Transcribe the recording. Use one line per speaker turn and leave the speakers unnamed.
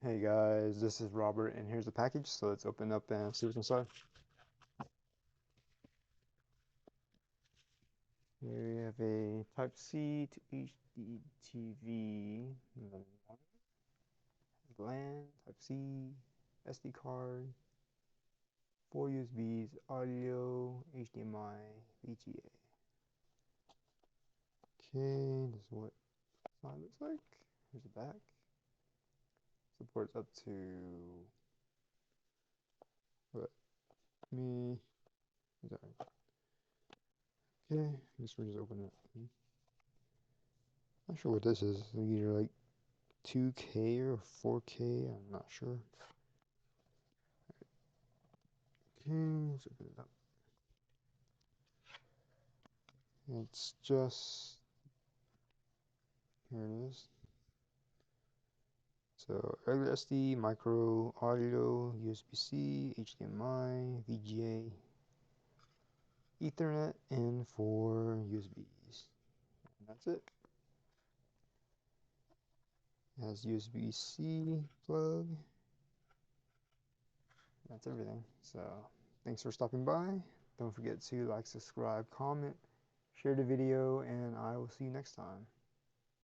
Hey guys, this is Robert, and here's the package. So let's open up and see what's inside. Here we have a Type-C to HD TV, LAN, Type-C, SD card, 4 USBs, audio, HDMI, VGA. Okay, this is what the side looks like. Here's the back. Supports up to what? Sorry. Okay, I guess we're just opening it. Not sure what this is. Either like 2K or 4K, I'm not sure. Okay, let's open it up. It's just, here it is. So regular SD, micro, audio, USB-C, HDMI, VGA, Ethernet, and 4 USBs. And that's it. It has USB-C plug. That's everything. So thanks for stopping by. Don't forget to like, subscribe, comment, share the video, and I will see you next time.